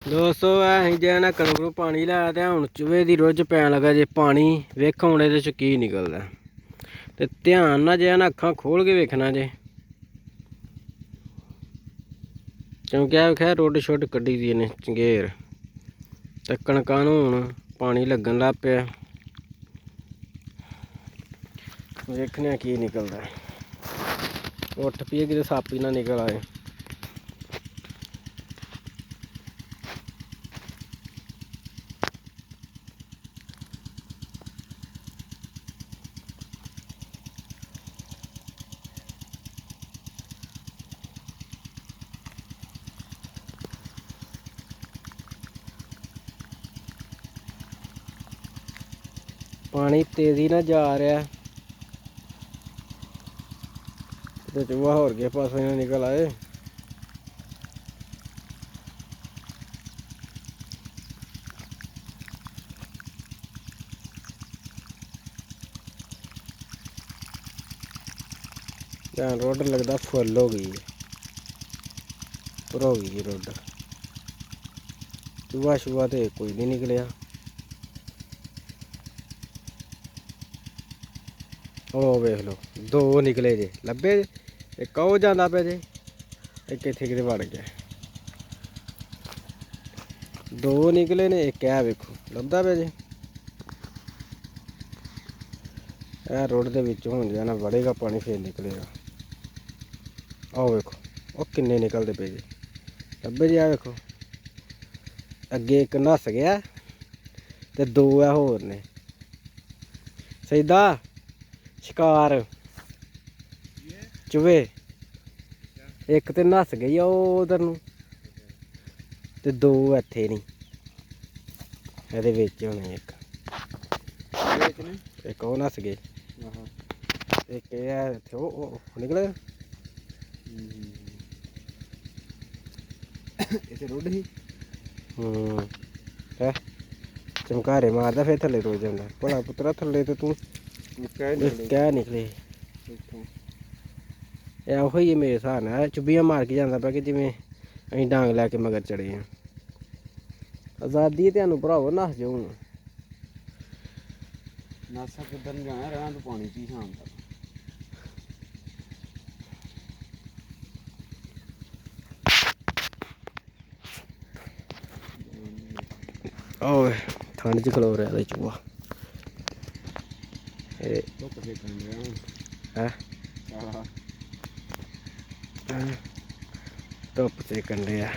दोस्तों अं जे ना कनक नूं पानी लाया तो हुण चूहे की रुझ पैन लगा जे पानी वेख हुण इहदे च की निकलदा ते ध्यान नाल जे ना अखां खोल के वेखना जे क्योंकि आ वेखिआ रुड शुड कड्ढी दी इहने चंगेर ते कणकां नूं हुण पानी लगन लग पिआ वेखने की निकलदा उठ पईए किते सप्प ही ना निकल आए। पानी तेजी नाल जा रहा ते चूहा होर किसे पासों ना निकल आए। ध्यान रोड लगता फुल हो गई है पर हो गई रोड चूहा शूहा तो कोई नहीं निकलिया। ओ वेख लो दो निकले जे लभे जे एक ओ जांदा पिया जे एक इत्थे किते वड़ गया दो निकले ने एक है वेखो लभदा पिया जे ए रोड दे विच हुण जाना वड़ेगा पानी फिर निकलेगा। आओ वेखो ओ किन्ने निकलदे पे जे लभे जे आ वेखो अगे एक नस गया ते दो है होर ने सईदा शिकार चूहे एक तो नस गई आ उधर नूं ते दो इत्थे नहीं इहदे विच होने एक ओह नस गए एक है इत्थे ओह निकले इत्थे रुड ही है चमकारे मारदा फिर थल्ले रोज जांदा भला पुत्तरा थल्ले ते तू क्या निकले ਇਹੋ ਹੀ ਮੇਰੇ ਹਿਸਾਬ ਨਾਲ ਚੁੱਭੀਆਂ ਮਾਰ ਕੇ ਜਾਂਦਾ ਪਿਆ ਕਿ ਜਿਵੇਂ ਅਸੀਂ ਡਾਂਗ ਲੈ ਕੇ ਮਗਰ ਚੜੇ ਹਾਂ। ਆਜ਼ਾਦੀ ਤੁਹਾਨੂੰ ਭਰਾਵੋ ਨੱਸ ਜਾਓ ਹੁਣ ਨਾਸਾ ਕਿੱਧਰ ਨੂੰ ਜਾਣਾ ਰਹਿਣਾ ਤੂੰ ਪਾਣੀ 'ਚ ਹੀ ਸ਼ਾਮ ਤੱਕ। ਓਏ ਠੰਡ 'ਚ ਖਲੋ ਰਿਹਾ ਚੂਹਾ ਇਹ ਧੁੱਪ ਸੇਕਣ ਡਿਆ ਹੈ ਧੁੱਪ ਸੇਕਣ ਡਿਆ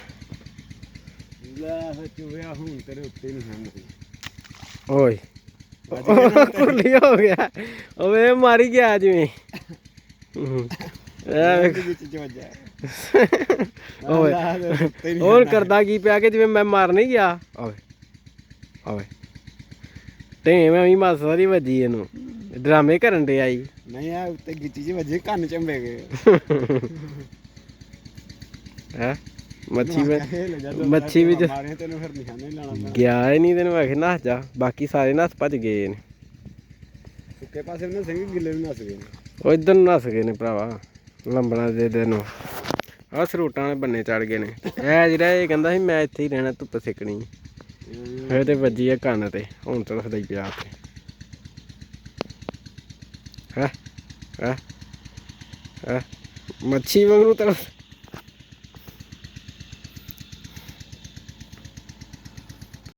ਲੈ ਚੂਹਿਆ ਹੁਣ ਤੇਰੇ ਉੱਤੇ ਨਹੀਂ ਹੰਗਦੀ ਓਏ ਕੁਰਲੀ ਹੋ ਗਿਆ ਓਏ ਮਾਰੀ ਗਿਆ ਜਿਵੇਂ ਓਏ ਹੋਰ ਕਰਦਾ ਕੀ ਪਿਆ ਕਿ ਜਿਵੇਂ ਮੈਂ ਮਾਰ ਨਹੀਂ ਗਿਆ ਓਏ ਓਏ ਤੇ ਮੈਂ ਵੀ ਮਾਸਾ ਸਾਰੀ ਵੱਜੀ ਇਹਨੂੰ ਡਰਾਮੇ ਕਰਨ ਡਿਆ ਜੀ ਨਹੀਂ ਆ ਉੱਤੇ ਗਿੱਚੀ 'ਚ ਵੱਜੇ ਕੰਨ ਝੰਬੇ ਗਏ ਹੈ ਮੱਛੀ ਵਿੱਚ ਗਿਆ ਹੀ ਨਹੀਂ ਤੈਨੂੰ ਆਖੇ ਨੱਸ ਜਾ ਬਾਕੀ ਸਾਰੇ ਨੱਸ ਭੱਜ ਗਏ ਨੇ ਸੁੱਕੇ ਪਾਸੇ ਵੀ ਨੱਸੇ ਗਿੱਲੇ ਵੀ ਨੱਸ ਗਏ ਨੇ ਉਹ ਇੱਧਰ ਨੂੰ ਨੱਸ ਗਏ ਨੇ ਭਰਾਵਾ ਲੰਬਣਾ ਦੇ ਦਿਨ ਆਹ ਸਰੂਟਾਂ ਵਾਲੇ ਬੰਨੇ ਚੜ ਗਏ ਨੇ ਇਹ ਜਿਹੜਾ ਇਹ ਕਹਿੰਦਾ ਸੀ ਮੈਂ ਇੱਥੇ ਹੀ ਰਹਿਣਾ ਧੁੱਪ ਸੇਕਣੀ ਫਿਰ ਤੇ ਵੱਜੀ ਆ ਕੰਨ ਤੇ ਹੁਣ ਤੜਫਦਾ ਹੀ ਪਿਆ ਤੇ ਹੈ ਹੈ ਹੈ ਮੱਛੀ ਵਾਂਗੂ ਤੜਫ